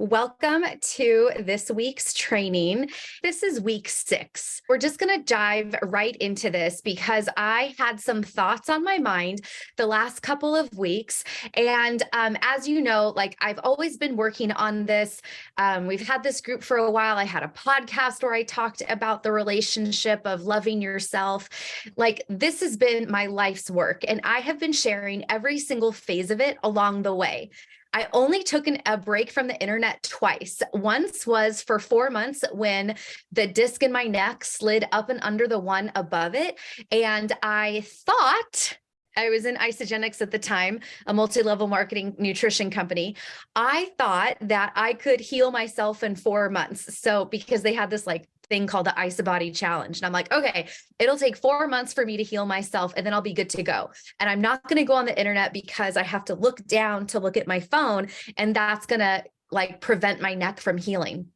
Welcome to this week's training. This is week 6. We're just going to dive right into this because I had some thoughts on my mind the last couple of weeks. And as you know, I've always been working on this. We've had this group for a while. I had a podcast where I talked about the relationship of loving yourself. This has been my life's work, and I have been sharing every single phase of it along the way. I only took a break from the internet twice. Once was for 4 months when the disc in my neck slid up and under the one above it. And I thought, I was in Isogenics at the time, a multi-level marketing nutrition company. I thought that I could heal myself in 4 months. So because they had this thing called the Isobody Challenge. And I'm like, okay, it'll take 4 months for me to heal myself and then I'll be good to go. And I'm not going to go on the internet because I have to look down to look at my phone. And that's going to prevent my neck from healing.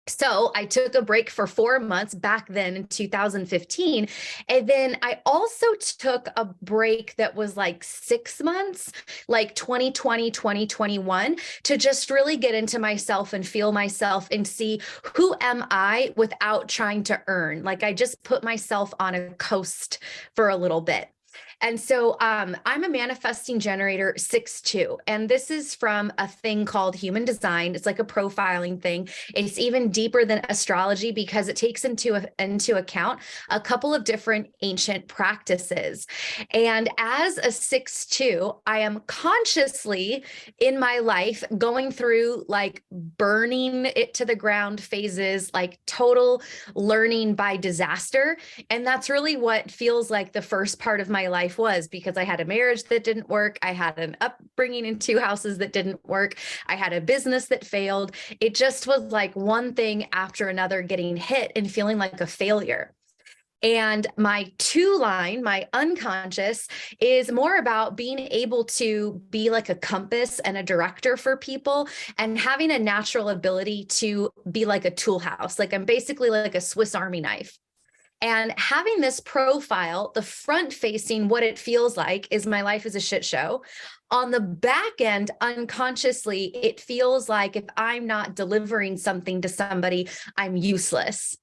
So I took a break for 4 months back then in 2015. And then I also took a break that was 6 months, 2020, 2021, to just really get into myself and feel myself and see who am I without trying to earn. I just put myself on a coast for a little bit. And so I'm a manifesting generator 6-2, and this is from a thing called human design. It's like a profiling thing. It's even deeper than astrology because it takes into account a couple of different ancient practices. And as a 6-2, I am consciously in my life going through burning it to the ground phases, total learning by disaster. And that's really what feels like the first part of my life was, because I had a marriage that didn't work. I had an upbringing in 2 houses that didn't work. I had a business that failed. It just was one thing after another getting hit and feeling like a failure. And my 2 line, my unconscious, is more about being able to be like a compass and a director for people and having a natural ability to be like a tool house. I'm basically like a Swiss Army knife. And having this profile, the front facing, what it feels like is my life is a shit show. On the back end, unconsciously, it feels like if I'm not delivering something to somebody, I'm useless.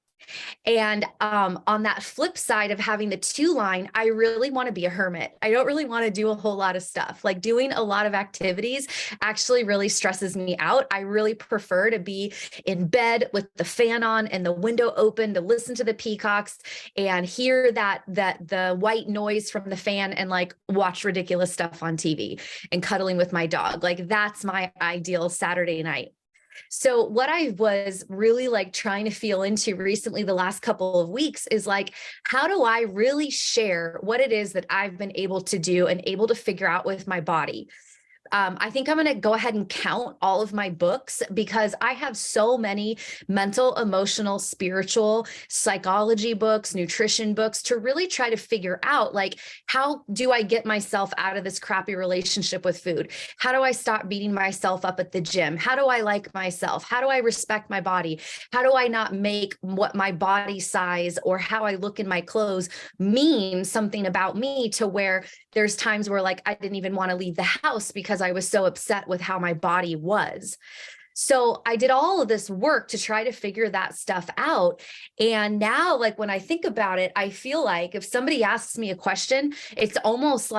And on that flip side of having the 2 line, I really want to be a hermit. I don't really want to do a whole lot of stuff. Doing a lot of activities actually really stresses me out. I really prefer to be in bed with the fan on and the window open to listen to the peacocks and hear the white noise from the fan and watch ridiculous stuff on TV and cuddling with my dog. That's my ideal Saturday night. So what I was really trying to feel into recently the last couple of weeks is how do I really share what it is that I've been able to do and able to figure out with my body? I think I'm going to go ahead and count all of my books because I have so many mental, emotional, spiritual, psychology books, nutrition books to really try to figure out how do I get myself out of this crappy relationship with food? How do I stop beating myself up at the gym? How do I like myself? How do I respect my body? How do I not make what my body size or how I look in my clothes mean something about me to where there's times where I didn't even want to leave the house because I was so upset with how my body was. So I did all of this work to try to figure that stuff out. And now, when I think about it, I feel like if somebody asks me a question, it's almost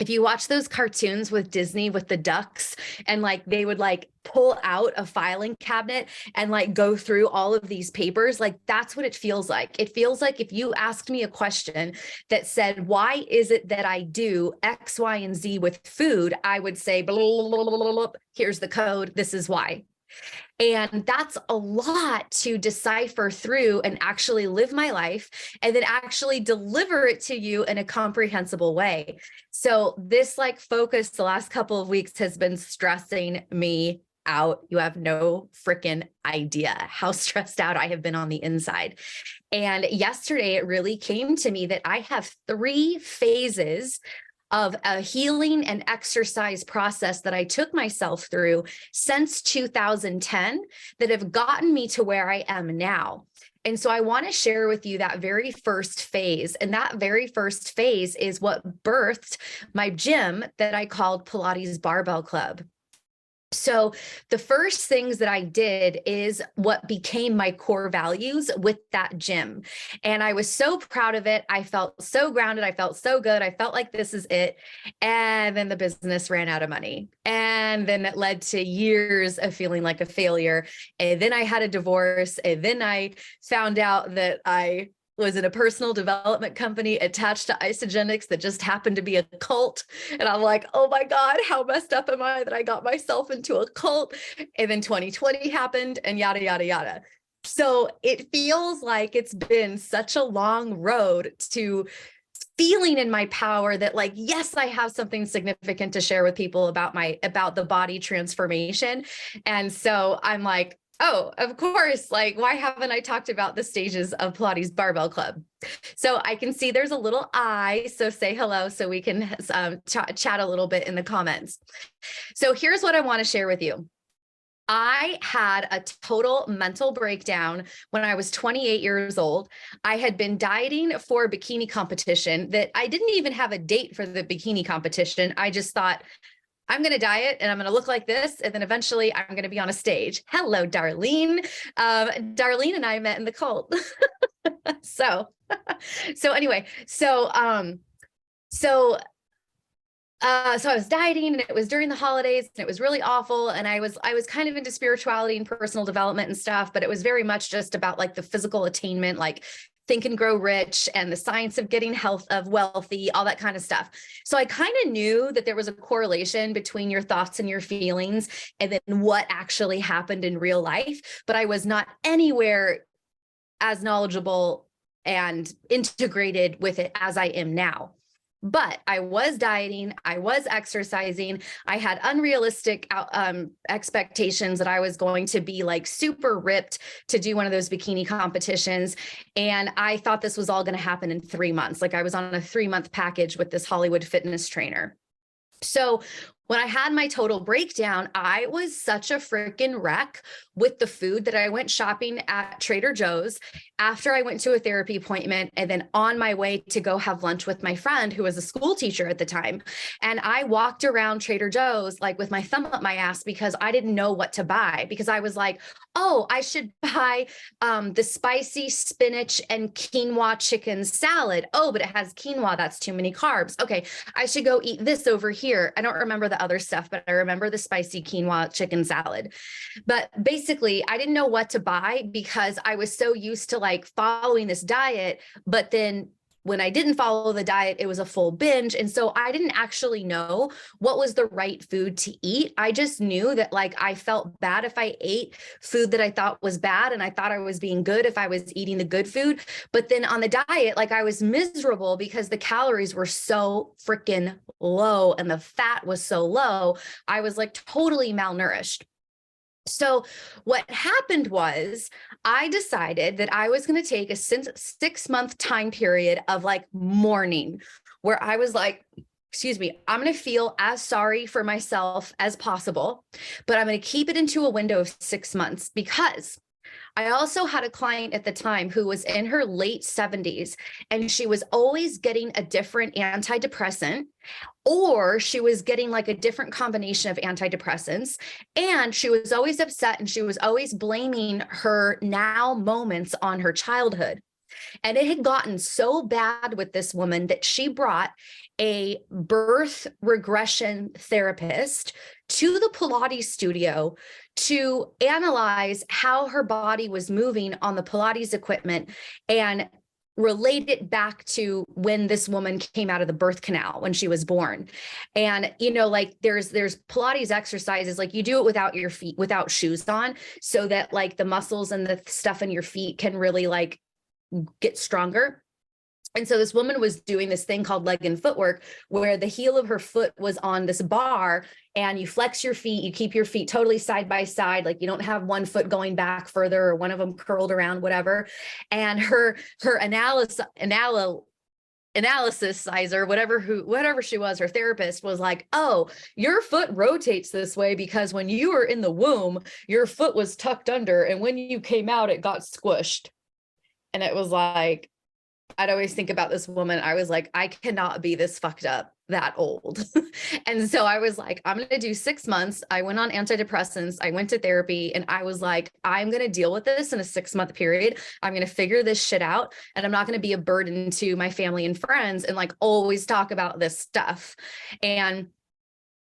if you watch those cartoons with Disney with the ducks and they would pull out a filing cabinet and go through all of these papers, that's what it feels like. It feels like if you asked me a question that said, why is it that I do X, Y, and Z with food? I would say, blah, blah, blah, blah, blah, here's the code. This is why. And that's a lot to decipher through and actually live my life and then actually deliver it to you in a comprehensible way. So this focus the last couple of weeks has been stressing me out. You have no freaking idea how stressed out I have been on the inside. And yesterday it really came to me that I have 3 phases of a healing and exercise process that I took myself through since 2010 that have gotten me to where I am now. And so I want to share with you that very first phase. And that very first phase is what birthed my gym that I called Pilates Barbell Club. So the first things that I did is what became my core values with that gym. And I was so proud of it. I felt so grounded. I felt so good. I felt like this is it. And then the business ran out of money. And then it led to years of feeling like a failure. And then I had a divorce. And then I found out that I was in a personal development company attached to Isagenix that just happened to be a cult. And I'm like, oh my God, how messed up am I that I got myself into a cult? And then 2020 happened and yada, yada, yada. So it feels like it's been such a long road to feeling in my power that, like, yes, I have something significant to share with people about the body transformation. And so I'm like, oh, of course, like, why haven't I talked about the stages of Pilates Barbell Club? So I can see there's a little eye, so say hello so we can chat a little bit in the comments. So here's what I want to share with you. I had a total mental breakdown when I was 28 years old. I had been dieting for a bikini competition that I didn't even have a date for the bikini competition. I just thought, I'm going to diet and I'm going to look like this. And then eventually I'm going to be on a stage. Hello, Darlene. Darlene and I met in the cult. So anyway, so I was dieting and it was during the holidays and it was really awful. And I was kind of into spirituality and personal development and stuff, but it was very much just about like the physical attainment, like Think and Grow Rich and the science of getting wealthy, all that kind of stuff. So I kind of knew that there was a correlation between your thoughts and your feelings and then what actually happened in real life, but I was not anywhere as knowledgeable and integrated with it as I am now. But I was dieting, I was exercising, I had unrealistic expectations that I was going to be like super ripped to do one of those bikini competitions. And I thought this was all going to happen in 3 months. Like I was on a 3-month package with this Hollywood fitness trainer. So when I had my total breakdown, I was such a freaking wreck with the food that I went shopping at Trader Joe's after I went to a therapy appointment and then on my way to go have lunch with my friend who was a school teacher at the time. And I walked around Trader Joe's like with my thumb up my ass because I didn't know what to buy, because I was like, oh, I should buy the spicy spinach and quinoa chicken salad. Oh, but it has quinoa. That's too many carbs. Okay, I should go eat this over here. I don't remember the other stuff, but I remember the spicy quinoa chicken salad. But basically, I didn't know what to buy because I was so used to like following this diet, but then when I didn't follow the diet, it was a full binge. And so I didn't actually know what was the right food to eat. I just knew that like I felt bad if I ate food that I thought was bad. And I thought I was being good if I was eating the good food. But then on the diet, like I was miserable because the calories were so freaking low and the fat was so low. I was like totally malnourished. So what happened was I decided that I was going to take a 6-month time period of like mourning where I was like, excuse me, I'm going to feel as sorry for myself as possible, but I'm going to keep it into a window of 6 months because I also had a client at the time who was in her late 70s and she was always getting a different antidepressant, or she was getting like a different combination of antidepressants. And she was always upset and she was always blaming her now moments on her childhood. And it had gotten so bad with this woman that she brought a birth regression therapist to the Pilates studio to analyze how her body was moving on the Pilates equipment and relate it back to when this woman came out of the birth canal when she was born. And, you know, like there's Pilates exercises, like you do it without your feet, without shoes on, so that like the muscles and the stuff in your feet can really like get stronger. And so this woman was doing this thing called leg and footwork, where the heel of her foot was on this bar and you flex your feet, you keep your feet totally side by side. Like you don't have one foot going back further or one of them curled around, whatever. And her analysis sizer, whatever she was, her therapist was like, oh, your foot rotates this way because when you were in the womb, your foot was tucked under. And when you came out, it got squished. And it was like, I'd always think about this woman. I was like, I cannot be this fucked up that old. And so I was like, I'm going to do 6 months. I went on antidepressants. I went to therapy, and I was like, I'm going to deal with this in a 6-month period. I'm going to figure this shit out. And I'm not going to be a burden to my family and friends and like always talk about this stuff. And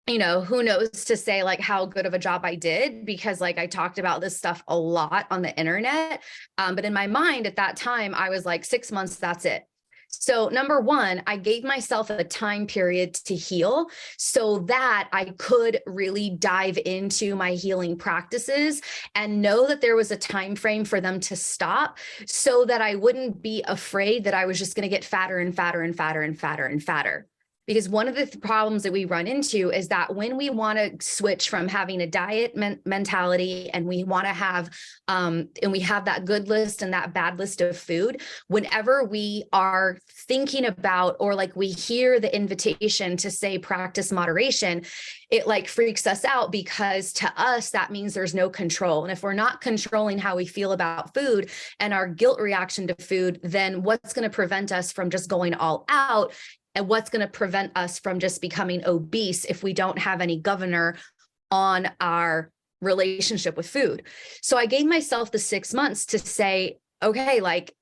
who knows to say like how good of a job I did, because like I talked about this stuff a lot on the internet. But in my mind at that time, I was like 6 months, that's it. So number one, I gave myself a time period to heal so that I could really dive into my healing practices and know that there was a time frame for them to stop, so that I wouldn't be afraid that I was just going to get fatter and fatter and fatter and fatter and fatter. Because one of the problems that we run into is that when we want to switch from having a diet mentality, and we want to have, and we have that good list and that bad list of food, whenever we are thinking about, or like we hear the invitation to say practice moderation, it like freaks us out, because to us, that means there's no control. And if we're not controlling how we feel about food and our guilt reaction to food, then what's going to prevent us from just going all out? And what's going to prevent us from just becoming obese if we don't have any governor on our relationship with food? So I gave myself the 6 months to say, okay, like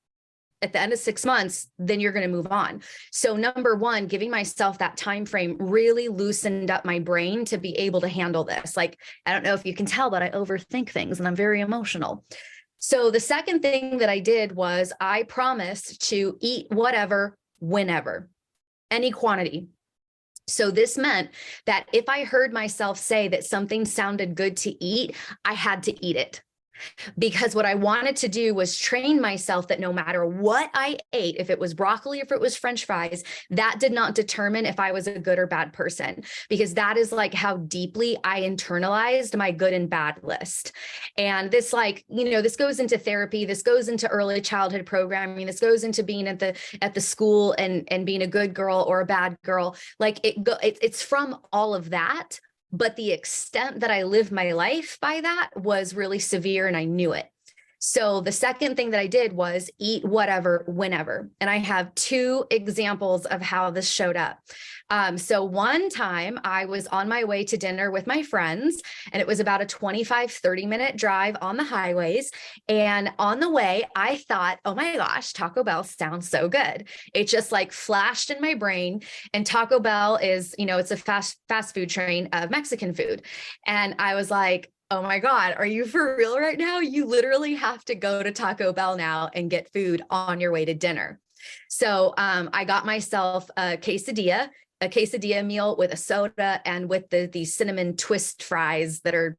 at the end of 6 months, then you're going to move on. So number one, giving myself that time frame really loosened up my brain to be able to handle this. Like, I don't know if you can tell, but I overthink things and I'm very emotional. So the second thing that I did was I promised to eat whatever, whenever. Any quantity. So this meant that if I heard myself say that something sounded good to eat, I had to eat it. Because what I wanted to do was train myself that no matter what I ate, if it was broccoli, if it was French fries, that did not determine if I was a good or bad person, because that is like how deeply I internalized my good and bad list. And this, like, this goes into therapy, this goes into early childhood programming, this goes into being at the school and being a good girl or a bad girl. Like it's from all of that. But the extent that I lived my life by that was really severe, and I knew it. So the second thing that I did was eat whatever, whenever. And I have 2 examples of how this showed up. So one time I was on my way to dinner with my friends, and it was about a 25-30-minute drive on the highways. And on the way, I thought, oh my gosh, Taco Bell sounds so good. It just like flashed in my brain. And Taco Bell is, it's a fast food chain of Mexican food. And I was like, oh my God, are you for real right now? You literally have to go to Taco Bell now and get food on your way to dinner. So I got myself a quesadilla meal with a soda and with these cinnamon twist fries that are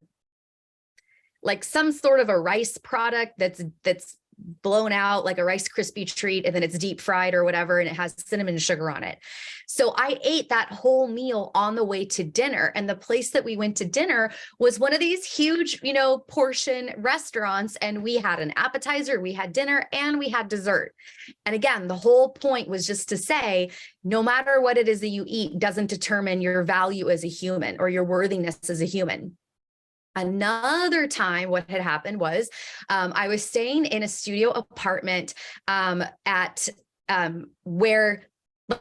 like some sort of a rice product that's blown out like a Rice Krispie treat, and then it's deep fried or whatever, and it has cinnamon sugar on it. So I ate that whole meal on the way to dinner. And the place that we went to dinner was one of these huge, portion restaurants. And we had an appetizer, we had dinner, and we had dessert. And again, the whole point was just to say, no matter what it is that you eat doesn't determine your value as a human or your worthiness as a human. Another time, what had happened was I was staying in a studio apartment at where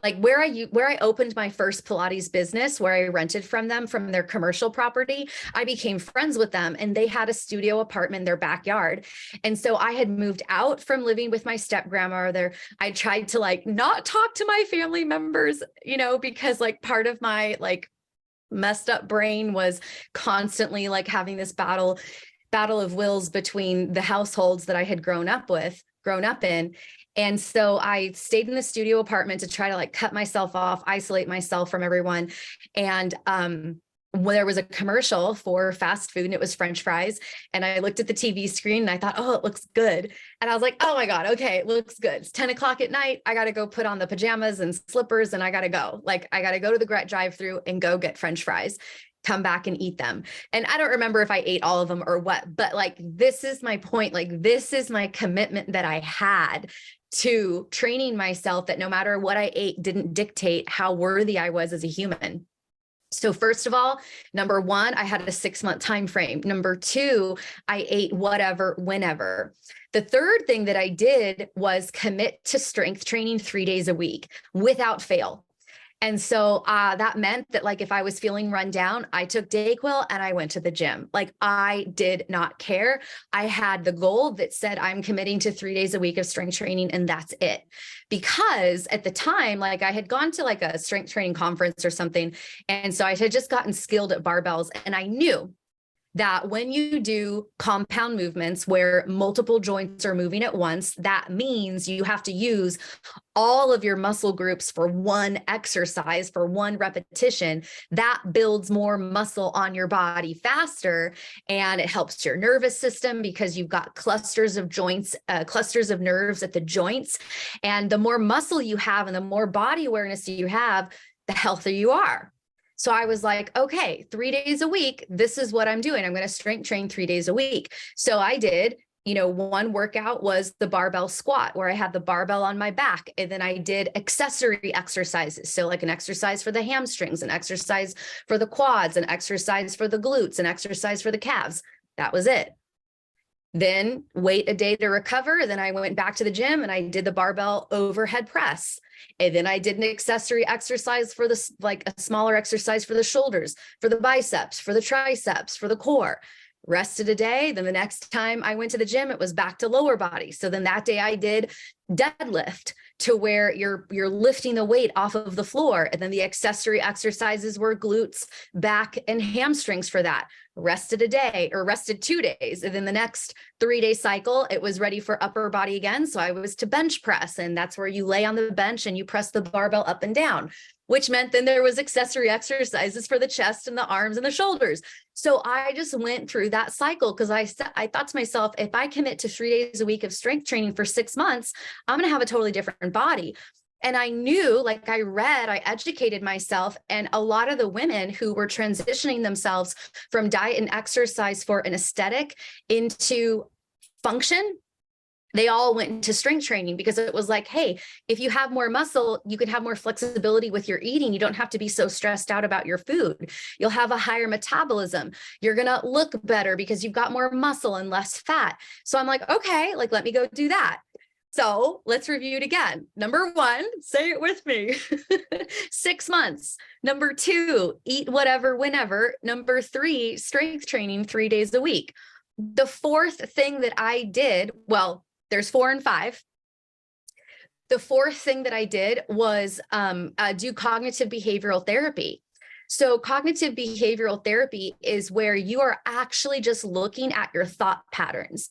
I opened my first Pilates business, where I rented from them from their commercial property. I became friends with them, and they had a studio apartment in their backyard. And so I had moved out from living with my step grandmother. I tried to like not talk to my family members, because like part of my like messed up brain was constantly like having this battle of wills between the households that I had grown up in. And so I stayed in the studio apartment to try to like cut myself off, isolate myself from everyone. And when there was a commercial for fast food, and it was French fries. And I looked at the TV screen and I thought, oh, it looks good. And I was like, oh my God, okay, it looks good. It's 10 o'clock at night. I got to go put on the pajamas and slippers, and I got to go. Like, I got to go to the drive-through and go get French fries, come back and eat them. And I don't remember if I ate all of them or what, but like, this is my point. Like, this is my commitment that I had to training myself that no matter what I ate didn't dictate how worthy I was as a human. So first of all, number one, I had a 6-month time frame. Number two, I ate whatever, whenever. The third thing that I did was commit to strength training 3 days a week without fail. And so that meant that, like, if I was feeling run down, I took Dayquil and I went to the gym. Like, I did not care. I had the goal that said I'm committing to 3 days a week of strength training, and that's it. Because at the time, like, I had gone to like a strength training conference or something. And so I had just gotten skilled at barbells, and I knew that when you do compound movements where multiple joints are moving at once, that means you have to use all of your muscle groups for one exercise, for one repetition. That builds more muscle on your body faster, and it helps your nervous system because you've got clusters of joints, clusters of nerves at the joints. And the more muscle you have and the more body awareness you have, the healthier you are. So I was like, okay, 3 days a week, this is what I'm doing. I'm going to strength train 3 days a week. So I did, one workout was the barbell squat, where I had the barbell on my back. And then I did accessory exercises. So like an exercise for the hamstrings, an exercise for the quads, an exercise for the glutes, an exercise for the calves. That was it. Then wait a day to recover. Then I went back to the gym and I did the barbell overhead press. And then I did an accessory exercise for this, like a smaller exercise for the shoulders, for the biceps, for the triceps, for the core. Rested a day. Then the next time I went to the gym, it was back to lower body. So then that day I did deadlift, to where you're lifting the weight off of the floor. And then the accessory exercises were glutes, back, and hamstrings for that. Rested a day, or rested 2 days. And then the next 3-day cycle, it was ready for upper body again. So I was to bench press, and that's where you lay on the bench and you press the barbell up and down, which meant then there was accessory exercises for the chest and the arms and the shoulders. So I just went through that cycle because I thought to myself, if I commit to 3 days a week of strength training for 6 months, I'm going to have a totally different body. And I knew, like, I educated myself, and a lot of the women who were transitioning themselves from diet and exercise for an aesthetic into function, they all went into strength training, because it was like, hey, if you have more muscle, you can have more flexibility with your eating. You don't have to be so stressed out about your food. You'll have a higher metabolism. You're going to look better because you've got more muscle and less fat. So I'm like, okay, like, let me go do that. So let's review it again. Number one, say it with me, 6 months. Number two, eat whatever, whenever. Number three, strength training 3 days a week. The fourth thing that I did, well, there's 4 and 5. The fourth thing that I did was do cognitive behavioral therapy. So cognitive behavioral therapy is where you are actually just looking at your thought patterns.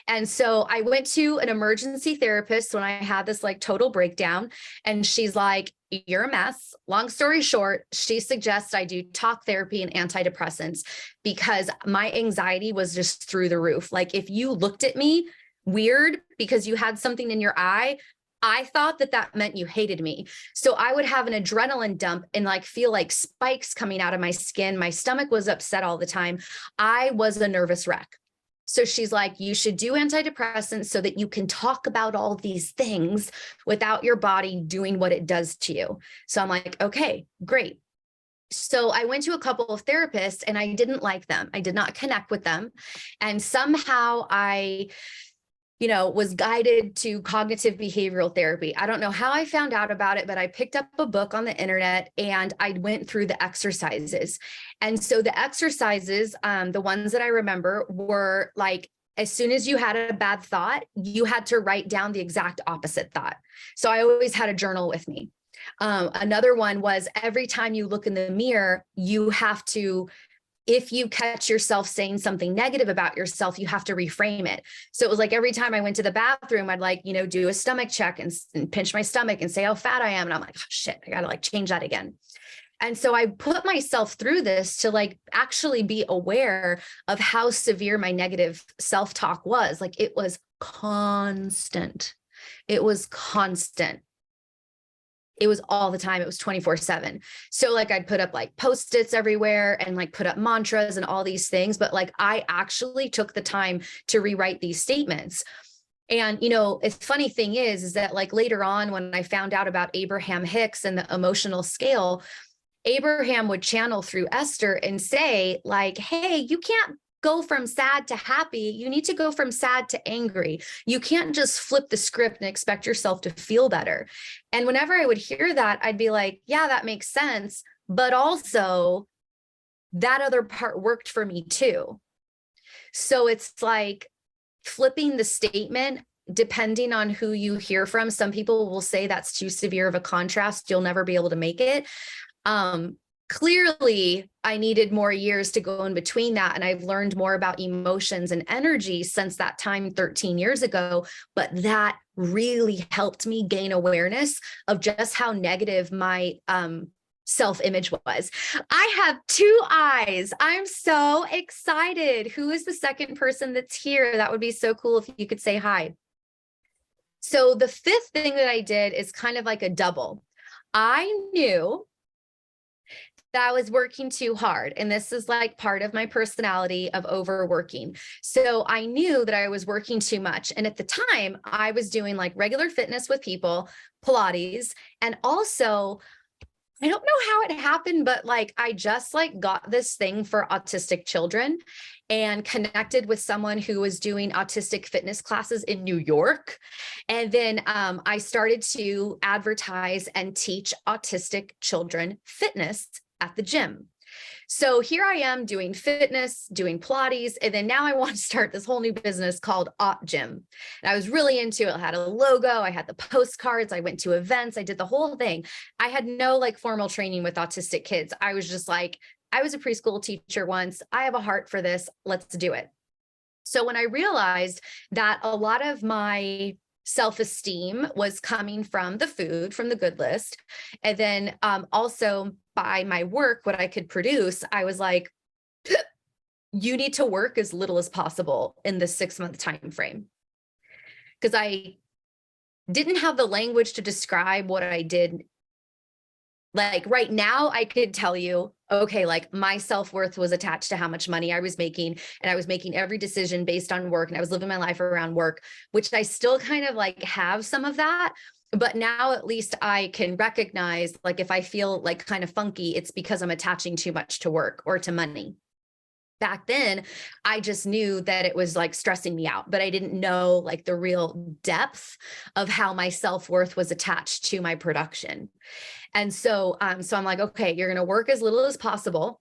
And so I went to an emergency therapist when I had this like total breakdown, and she's like, you're a mess. Long story short, she suggests I do talk therapy and antidepressants because my anxiety was just through the roof. Like, if you looked at me weird because you had something in your eye, I thought that meant you hated me. So I would have an adrenaline dump and like feel like spikes coming out of my skin. My stomach was upset all the time. I was a nervous wreck. So she's like, you should do antidepressants so that you can talk about all these things without your body doing what it does to you. So I'm like, okay, great. So I went to a couple of therapists and I didn't like them. I did not connect with them. And somehow I was guided to cognitive behavioral therapy. I don't know how I found out about it, but I picked up a book on the internet and I went through the exercises. And so the exercises, the ones that I remember were like, as soon as you had a bad thought, you had to write down the exact opposite thought. So I always had a journal with me. Another one was every time you look in the mirror, you have to, if you catch yourself saying something negative about yourself, you have to reframe it. So it was like every time I went to the bathroom, I'd like, do a stomach check and pinch my stomach and say how fat I am. And I'm like, oh, shit, I got to like change that again. And so I put myself through this to like actually be aware of how severe my negative self-talk was. Like, it was constant. It was constant. It was all the time. It was 24/7. So like I'd put up like Post-its everywhere and like put up mantras and all these things. But like I actually took the time to rewrite these statements. And, the funny thing is that like later on when I found out about Abraham Hicks and the emotional scale, Abraham would channel through Esther and say, like, hey, you can't go from sad to happy. You need to go from sad to angry. You can't just flip the script and expect yourself to feel better. And whenever I would hear that, I'd be like, yeah, that makes sense. But also, that other part worked for me too. So it's like flipping the statement, depending on who you hear from. Some people will say that's too severe of a contrast. You'll never be able to make it. Clearly, I needed more years to go in between that. And I've learned more about emotions and energy since that time 13 years ago. But that really helped me gain awareness of just how negative my self-image was. I have 2 eyes. I'm so excited. Who is the second person that's here? That would be so cool if you could say hi. So the 5th thing that I did is kind of like a double. I knew that I was working too hard. And this is like part of my personality of overworking. So I knew that I was working too much. And at the time, I was doing like regular fitness with people, Pilates, and also I don't know how it happened, but like I just like got this thing for autistic children and connected with someone who was doing autistic fitness classes in New York. And then I started to advertise and teach autistic children fitness at the gym. So here I am doing fitness, doing Pilates, and then now I want to start this whole new business called Aut Gym. And I was really into it. I had a logo, I had the postcards, I went to events, I did the whole thing. I had no like formal training with autistic kids. I was just like, I was a preschool teacher once. I have a heart for this. Let's do it. So when I realized that a lot of my self-esteem was coming from the food, from the good list, and then also by my work, what I could produce, I was like, you need to work as little as possible in the 6-month time frame. Because I didn't have the language to describe what I did. Like right now, I could tell you, okay, like my self-worth was attached to how much money I was making, and I was making every decision based on work, and I was living my life around work, which I still kind of like have some of that. But now at least I can recognize, like, if I feel like kind of funky, it's because I'm attaching too much to work or to money. Back then, I just knew that it was like stressing me out, but I didn't know like the real depth of how my self-worth was attached to my production. And so I'm like, okay, you're going to work as little as possible,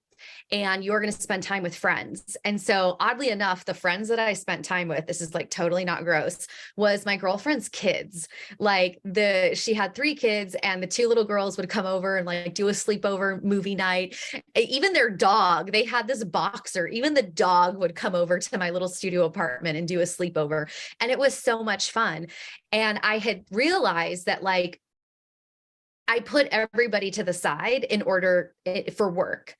and you're going to spend time with friends. And so oddly enough, the friends that I spent time with, this is like totally not gross, was my girlfriend's kids. Like she had 3 kids, and the 2 little girls would come over and like do a sleepover movie night. Even their dog, they had this boxer, even the dog would come over to my little studio apartment and do a sleepover. And it was so much fun. And I had realized that like, I put everybody to the side in order for work.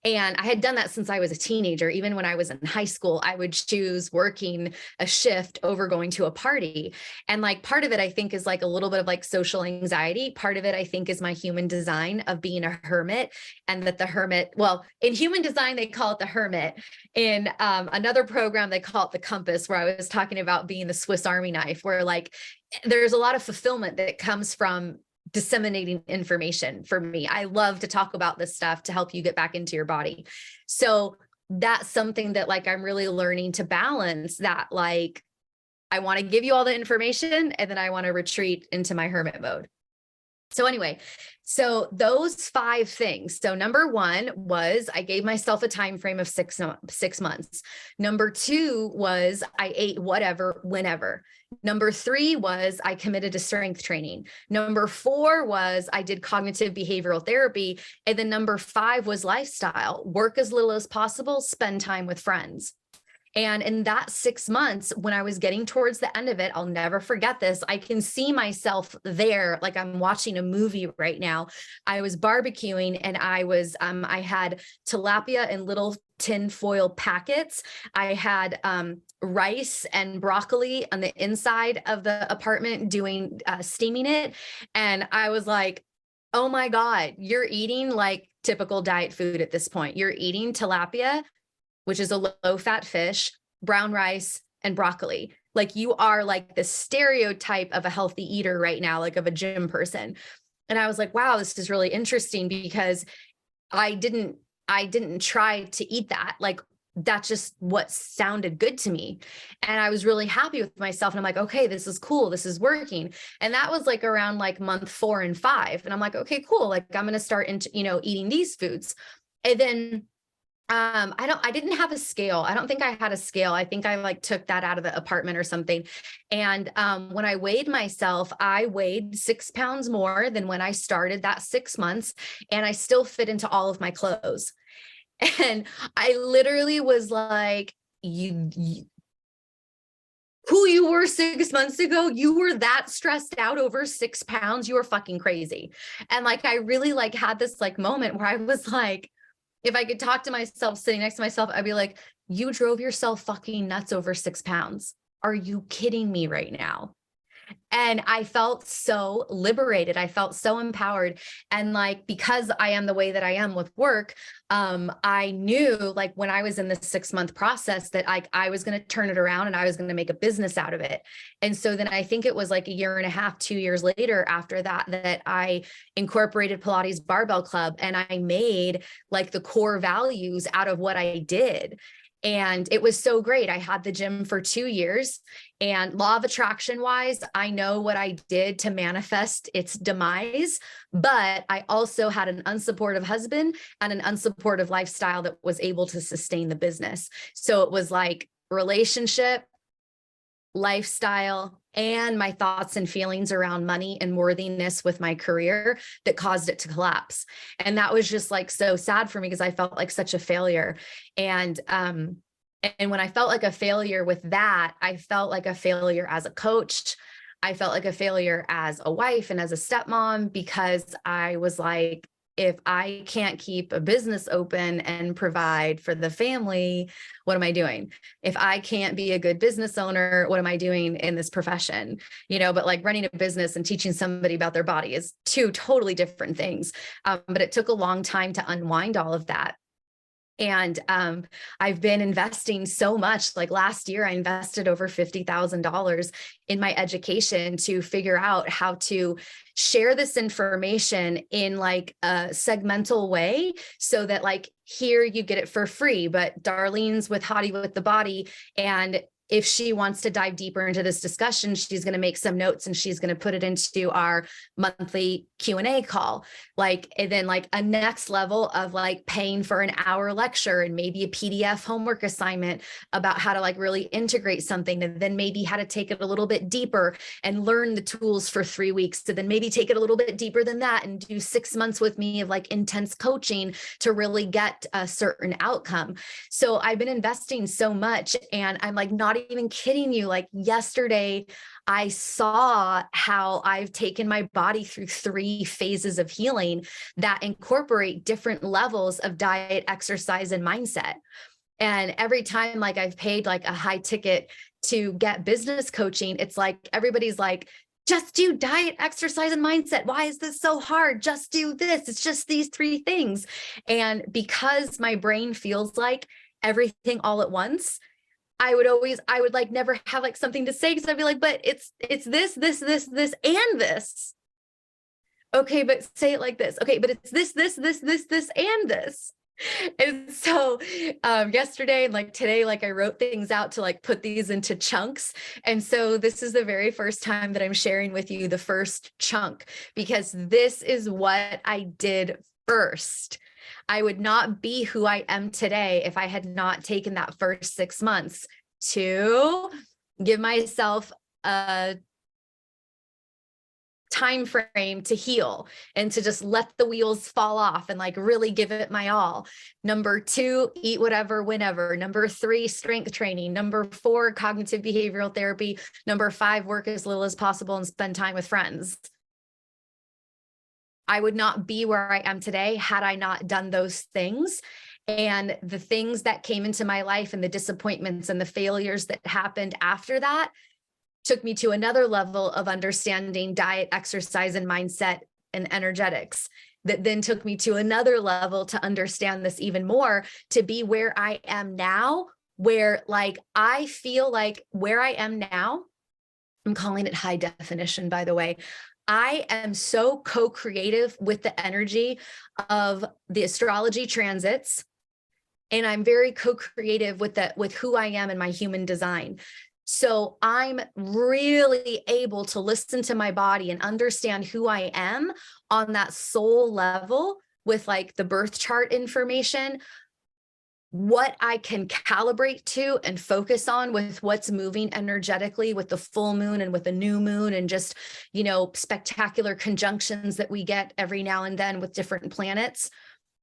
And I had done that since I was a teenager. Even when I was in high school, I would choose working a shift over going to a party. And like part of it, I think, is like a little bit of like social anxiety. Part of it, I think, is my human design of being a hermit, and that the hermit, well, in human design, they call it the hermit. In another program, they call it the compass, where I was talking about being the Swiss Army knife, where like there's a lot of fulfillment that comes from disseminating information. For me, I love to talk about this stuff to help you get back into your body. So that's something that like I'm really learning to balance, that like I want to give you all the information, and then I want to retreat into my hermit mode. So anyway, so those 5 things. So number 1 was I gave myself a time frame of 6 months. Number 2 was I ate whatever, whenever. Number 3 was I committed to strength training. Number 4 was I did cognitive behavioral therapy. And then number 5 was lifestyle, work as little as possible, spend time with friends. And in that 6 months, when I was getting towards the end of it, I'll never forget this. I can see myself there, like I'm watching a movie right now. I was barbecuing, and I had tilapia in little tin foil packets. I had rice and broccoli on the inside of the apartment doing steaming it. And I was like, oh my God, you're eating like typical diet food at this point. You're eating tilapia, which is a low-fat fish, brown rice, and broccoli. Like you are like the stereotype of a healthy eater right now, like of a gym person. And I was like, wow, this is really interesting, because I didn't try to eat that. Like, that's just what sounded good to me. And I was really happy with myself. And I'm like, okay, this is cool. This is working. And that was like around like month 4 and 5. And I'm like, okay, cool. Like, I'm going to start into, eating these foods. And then I didn't have a scale. I don't think I had a scale. I think I like took that out of the apartment or something. And when I weighed myself, I weighed 6 pounds more than when I started that 6 months, and I still fit into all of my clothes. And I literally was like, you who you were 6 months ago, you were that stressed out over 6 pounds. You were fucking crazy. And like, I really like had this like moment where I was like, if I could talk to myself sitting next to myself, I'd be like, you drove yourself fucking nuts over 6 pounds. Are you kidding me right now? And I felt so liberated. I felt so empowered. And like, because I am the way that I am with work, I knew like when I was in this 6-month process that I was going to turn it around and I was going to make a business out of it. And so then I think it was like a year and a half, 2 years later after that, that I incorporated Pilates Barbell Club, and I made like the core values out of what I did. And it was so great. I had the gym for 2 years, and law of attraction wise, I know what I did to manifest its demise, but I also had an unsupportive husband and an unsupportive lifestyle that was able to sustain the business. So it was like relationship, lifestyle, and my thoughts and feelings around money and worthiness with my career that caused it to collapse. And that was just like so sad for me because I felt like such a failure. And when I felt like a failure with that, I felt like a failure as a coach. I felt like a failure as a wife and as a stepmom, because I was like, if I can't keep a business open and provide for the family, what am I doing? If I can't be a good business owner, what am I doing in this profession? But like running a business and teaching somebody about their body is 2 totally different things. But it took a long time to unwind all of that. And I've been investing so much. Like last year, I invested over $50,000 in my education to figure out how to share this information in like a segmental way, so that like here you get it for free, but Darlene's with Hottie with the Body, and if she wants to dive deeper into this discussion, she's going to make some notes and she's going to put it into our monthly Q&A call. Like, and then like a next level of like paying for an hour lecture and maybe a PDF homework assignment about how to like really integrate something, and then maybe how to take it a little bit deeper and learn the tools for 3 weeks, to then maybe take it a little bit deeper than that and do 6 months with me of like intense coaching to really get a certain outcome. So I've been investing so much, and I'm like, not even kidding you. Like yesterday, I saw how I've taken my body through 3 phases of healing that incorporate different levels of diet, exercise, and mindset. And every time like I've paid like a high ticket to get business coaching, it's like everybody's like, just do diet, exercise, and mindset. Why is this so hard? Just do this. It's just these 3 things. And because my brain feels like everything all at once, I would like never have like something to say, because I'd be like, but it's this, and this. Okay, but say it like this. Okay, but it's this, and this. And so yesterday and like today, like I wrote things out to like put these into chunks. And so this is the very first time that I'm sharing with you the first chunk, because this is what I did first. I would not be who I am today if I had not taken that first 6 months to give myself a time frame to heal and to just let the wheels fall off and like really give it my all. Number 2, eat whatever, whenever. Number 3, strength training. Number 4, cognitive behavioral therapy. Number 5, work as little as possible and spend time with friends. I would not be where I am today had I not done those things. And the things that came into my life and the disappointments and the failures that happened after that took me to another level of understanding diet, exercise, and mindset and energetics. That then took me to another level to understand this even more, to be where I am now, where like I feel like where I am now, I'm calling it high definition, by the way. I am so co-creative with the energy of the astrology transits, and I'm very co-creative with who I am and my human design. So I'm really able to listen to my body and understand who I am on that soul level with like the birth chart information, what I can calibrate to and focus on with what's moving energetically with the full moon and with the new moon, and just, spectacular conjunctions that we get every now and then with different planets,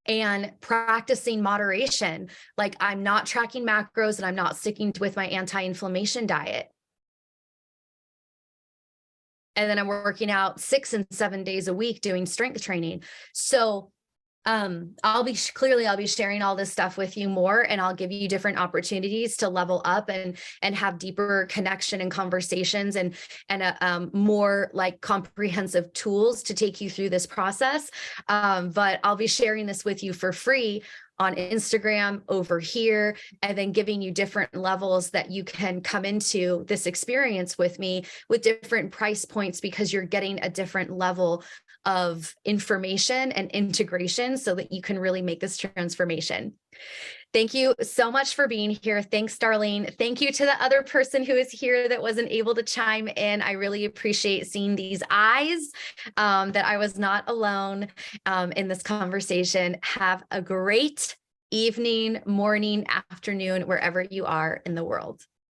and practicing moderation. Like, I'm not tracking macros and I'm not sticking with my anti-inflammation diet. And then I'm working out 6 and 7 days a week doing strength training. So I'll be sharing all this stuff with you more, and I'll give you different opportunities to level up and have deeper connection and conversations, and more like comprehensive tools to take you through this process. But I'll be sharing this with you for free on Instagram over here, and then giving you different levels that you can come into this experience with me with different price points, because you're getting a different level of information and integration so that you can really make this transformation. Thank you so much for being here. Thanks, Darlene. Thank you to the other person who is here that wasn't able to chime in. I really appreciate seeing these eyes, that I was not alone in this conversation. Have a great evening, morning, afternoon, wherever you are in the world.